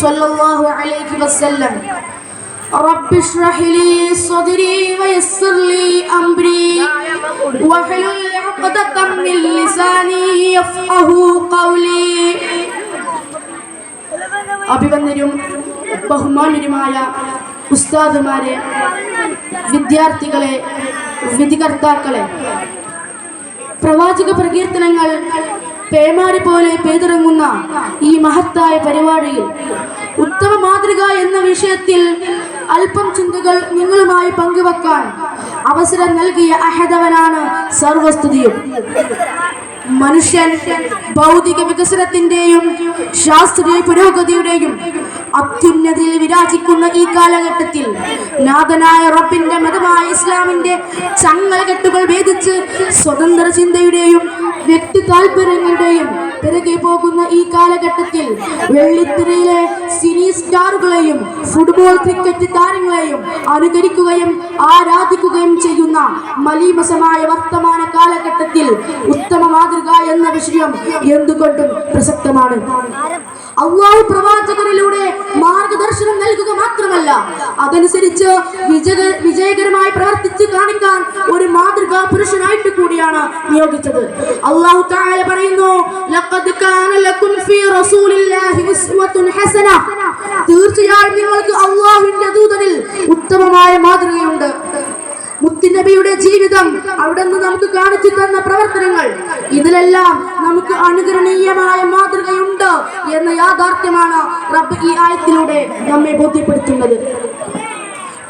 സ്വല്ലല്ലാഹു അലൈഹി വസല്ലം റബ്ബി ഇശ്റഹ് ലി സദ്രി വയസ്സിർ ലി അംരി വഹ്ലുൽ ഉഖ്ദതം മിൻ ലിസാനി യഫ്ഖഹു ഖൗലി. അഭിവന്ദനും ബഹുമാന്യരുമായ ഉസ്താദുമാരെ, വിദ്യാർത്ഥികളെ, വിധികർത്താക്കളെ, പ്രവാചക പ്രകീർത്തനങ്ങൾ പേമാരി പോലെ പെയ്തിറങ്ങുന്ന ഈ മഹത്തായ പരിപാടിയിൽ ഉത്തമ മാതൃക എന്ന വിഷയത്തിൽ അല്പം ചിന്തകൾ നിങ്ങളുമായി പങ്കുവെക്കാൻ അവസരം നൽകിയ അഹദവനാണ് സർവസ്തുതിയും. മനുഷ്യൻ ഭൗതിക വികസനത്തിന്റെയും ശാസ്ത്രീയ പുരോഗതിയുടെയും അത്യുന്നതിയിൽ വിരാജിക്കുന്ന ഈ കാലഘട്ടത്തിൽ നാഥനായ റബ്ബിന്റെ മതമായ ഇസ്ലാമിന്റെ ചങ്ങലകെട്ടുകൾ ഭേദിച്ച് സ്വതന്ത്ര ചിന്തയുടെയും വ്യക്തി താല്പര്യങ്ങളുടെയും പിറകെ പോകുന്ന ഈ കാലഘട്ടത്തിൽ വെള്ളിത്തിരയിലെ സിനി സ്റ്റാറുകളെയും ഫുട്ബോൾ ക്രിക്കറ്റ് താരങ്ങളെയും അനുകരിക്കുകയും ആരാധിക്കുകയും ചെയ്യുന്ന മലീമസമായ വർത്തമാന കാലഘട്ടത്തിൽ ഉത്തമ മാതൃക എന്ന വിഷയം എന്തുകൊണ്ടും പ്രസക്തമാണ്. അല്ലാഹു പ്രവാചകനിലൂടെ മാർഗദർശനം നൽകുക മാത്രമല്ല, അതനുസരിച്ച് വിജയകരമായി പ്രവർത്തിച്ച് കാണിക്കാൻ ഒരു മാതൃകാ പുരുഷനായിട്ട് കൂടിയാണ് നിയോഗിച്ചത്. അല്ലാഹു തആല പറയുന്നു, ലഖദ് കാന ലക്കും ഫീ റസൂലില്ലാഹി ഉസ്വത്തുൻ ഹസന. തീർച്ചയായും നിങ്ങൾക്ക് അല്ലാഹുവിന്റെ ദൂതനിൽ ഉത്തമമായ മാതൃകയുണ്ട്. മുത്തുനബിയുടെ ജീവിതം, അവിടെ നിന്ന് നമുക്ക് കാണിച്ചു തന്ന പ്രവർത്തനങ്ങൾ, ഇതിലെല്ലാം നമുക്ക് അനുകരണീയമായ മാതൃകയുണ്ട് എന്ന യാഥാർത്ഥ്യമാണ് റബ്ബ് ഈ ആയത്തിലൂടെ നമ്മെ ബോധ്യപ്പെടുത്തുന്നത്.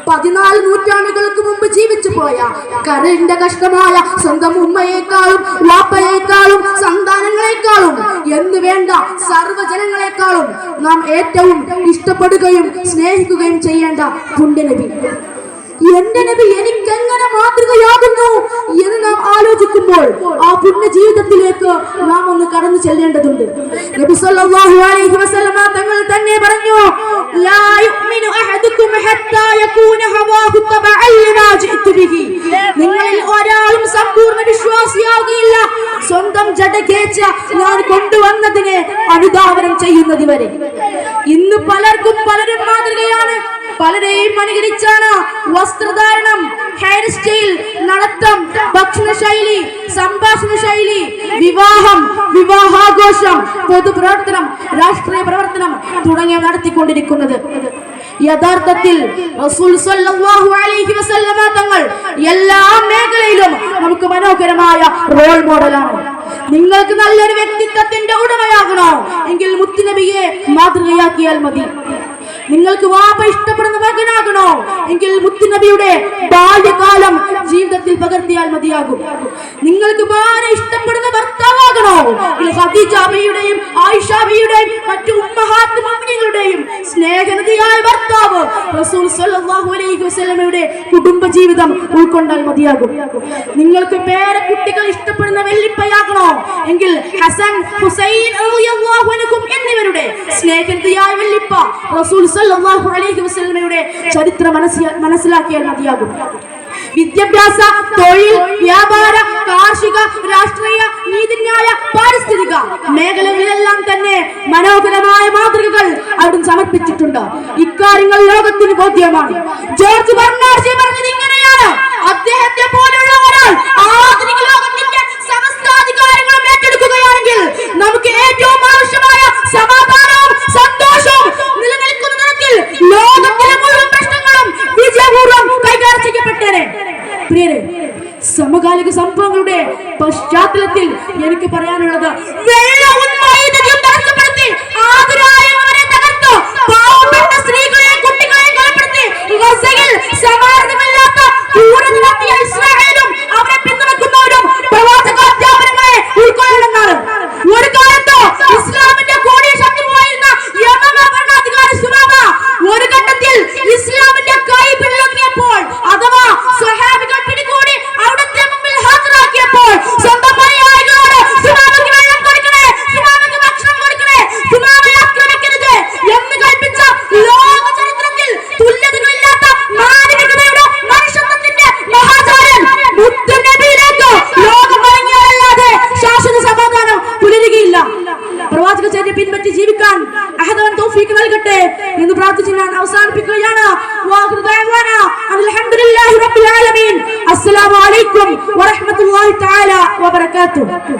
14 നൂറ്റാണ്ടുകൾക്ക് മുമ്പ് ജീവിച്ചു പോയ കരളിന്റെ കഷ്ടമായ സ്വന്തം ഉമ്മയേക്കാളും വാപ്പയേക്കാളും സന്താനങ്ങളെക്കാളും എന്ന് വേണ്ട സർവ്വജനങ്ങളെക്കാളും നാം ഏറ്റവും ഇഷ്ടപ്പെടുകയും സ്നേഹിക്കുകയും ചെയ്യേണ്ട പുണ്യനബി, എന്റെ നബി എനിക്കെങ്ങനെ മാതൃകയാകുന്നു എന്ന് നാം ആലോചിക്കുമ്പോൾ ആ പുണ്യ ജീവിതത്തിലേക്ക് നാം ഒന്ന് കടന്നു ചെല്ലേണ്ടതുണ്ട്. നബി സല്ലല്ലാഹു അലൈഹി വസല്ലമ തങ്ങൾ തന്നെ പറഞ്ഞു, ലാ യുഅ്മിനു അഹദുക്കും ഹത്താ യകൂന ഹവാഹു തബഅൻ ലിമാ ജിഅ്തു ബിഹി. നിങ്ങളിൽ ഒരാളും സമ്പൂർണ്ണ വിശ്വാസിയാവുകയില്ല സ്വന്തം ജഡകേച്ഛ ഞാൻ കൊണ്ടുവന്നതിനെ അനുധാവനം ചെയ്യുന്നത് വരെ. ഇന്ന് പലരും മാതൃകയാണ്. പലരെയും അനുകരിച്ചാണ് വസ്ത്രധാരണം, ഹെയർ സ്റ്റൈൽ, നടത്തം, ഭക്ഷണശൈലി, സംഭാഷണ ശൈലി, വിവാഹം, വിവാഹാഘോഷം, പൊതുപ്രവർത്തനം, രാഷ്ട്രീയ പ്രവർത്തനം തുടങ്ങിയവ നടത്തിക്കൊണ്ടിരിക്കുന്നത്. യഥാർത്ഥത്തിൽ റസൂൽ സ്വല്ലല്ലാഹു അലൈഹി വസല്ലമ തങ്ങൾ എല്ലാ മേഖലയിലും നമുക്ക് മനോഹരമായ റോൾ മോഡലാണ്. നിങ്ങൾക്ക് നല്ലൊരു വ്യക്തിത്വത്തിന്റെ ഉടമയാകണോ എങ്കിൽ മുത്തുനബിയെ മാതൃകയാക്കിയാൽ മതി. നിങ്ങൾക്ക് വാപ്പ ഇഷ്ടപ്പെടുന്ന മകനാകണോ എങ്കിൽ മുത്തുനബിയുടെ ബാല്യകാലം ജീവിതത്തിൽ പകർത്തിയാൽ മതിയാകും. നിങ്ങൾക്ക് ഭാര്യ ഇഷ്ടപ്പെടുന്ന ഭർത്താവാകണോ എങ്കിൽ ഖദീജ ബിയുടെയും ആയിഷ ബിയുടെയും മറ്റു ഉമ്മഹാത്ത് മുഅ്മിനീങ്ങളുടെയും സ്നേഹനിധിയായ ഭർത്താവ് റസൂൽ സ്വല്ലല്ലാഹു അലൈഹി വസല്ലമയുടെ കുടുംബ ജീവിതം ഉൾക്കൊണ്ടാൽ മതിയാകും. നിങ്ങൾക്ക് പേരക്കുട്ടികൾ ഇഷ്ടപ്പെടുന്ന വെല്ലിപ്പയാകണോ എങ്കിൽ ഹസൻ, ഹുസൈൻ റളിയല്ലാഹു അൻഹും എന്നിവരുടെ സ്നേഹനിധിയായ വെല്ലിപ്പ റസൂൽ സല്ലല്ലാഹു അലൈഹി വസല്ലമയുടെ ചരിത്രം മനസ്സിലാക്കിയാൽ മതിയാകും. വിദ്യാഭ്യാസ, തൊഴിൽ, വ്യാപാര, കാർഷിക, രാഷ്ട്രീയ, നീതിന്യായ, പാരിസ്ഥിതിക മേഖലകളിലെല്ലാം തന്നെ മനോഹരമായ മാതൃകകൾ അവിടുന്ന് സമർപ്പിച്ചിട്ടുണ്ട്. ഇക്കാര്യങ്ങൾ ലോകത്തിന് ബോധ്യമാണ്. ജോർജ് ബെർണാഡ് പറഞ്ഞത് ഇങ്ങനെയാണ്, അദ്ദേഹത്തെ പോലുള്ള ഒരാൾ ആധുനിക ലോകത്തിന്റെ സമസ്ത അധികാരങ്ങളും ഏറ്റെടുക്കുകയാണെങ്കിൽ നമുക്ക് ഏറ്റവും ആവശ്യമായ സമാധാനവും സന്തോഷവും നിലനിൽക്കുന്ന തരത്തിൽ ലോകത്തിലെ മുഴുവൻ പ്രശ്നങ്ങളും വിജയപൂർവ്വം കൈകാര്യം ചെയ്യപ്പെട്ടേനെ. പ്രിയരെ, സമകാലിക സംഭവങ്ങളുടെ പശ്ചാത്തലത്തിൽ എനിക്ക് പറയാനുള്ളത്, ആദരായവരെ തകർത്തു, പാവപ്പെട്ട സ്ത്രീകളെയും കുട്ടികളെയും കൊലപ്പെടുത്തി ഗസയിൽ സമാനതകളില്ലാത്ത ക്രൂരത നടത്തിയ ഇസ്രായേലും അവരെ പിന്തുണയ്ക്കുന്നവരും പ്രവാചകാധ്യാപനങ്ങളെ ഉൾക്കൊള്ളണമെന്നാണ്. ഒരു കാലത്തോ ഇസ്ലാമിന്റെ കൂടിയ ശത്രുവായിരുന്ന യമൻ ഭരണാധികാരി സുമാമ ഒരു ഘട്ടത്തിൽ ഇസ്ലാമിന്റെ കൈ പിടിലൊന്നിയപ്പോൾ അഥവാ സ്വഹാബികൾ പിടികൂടി അവിടുത്തെ മുമ്പിൽ ഹാജരാക്കിയപ്പോൾ സ്വന്തം അനുയായികളോട് സുമാമയ്ക്ക് വെള്ളം തൗഫീഖ് നൽകട്ടെ എന്ന് പ്രാർത്ഥിച്ച് ഞാൻ അവസാനിപ്പിക്കുകയാണ്. അൽഹംദുലില്ലാഹി റബ്ബിൽ ആലമീൻ. അസ്സലാമു അലൈക്കും വറഹ്മത്തുള്ളാഹി തആല വബറകാതുഹു.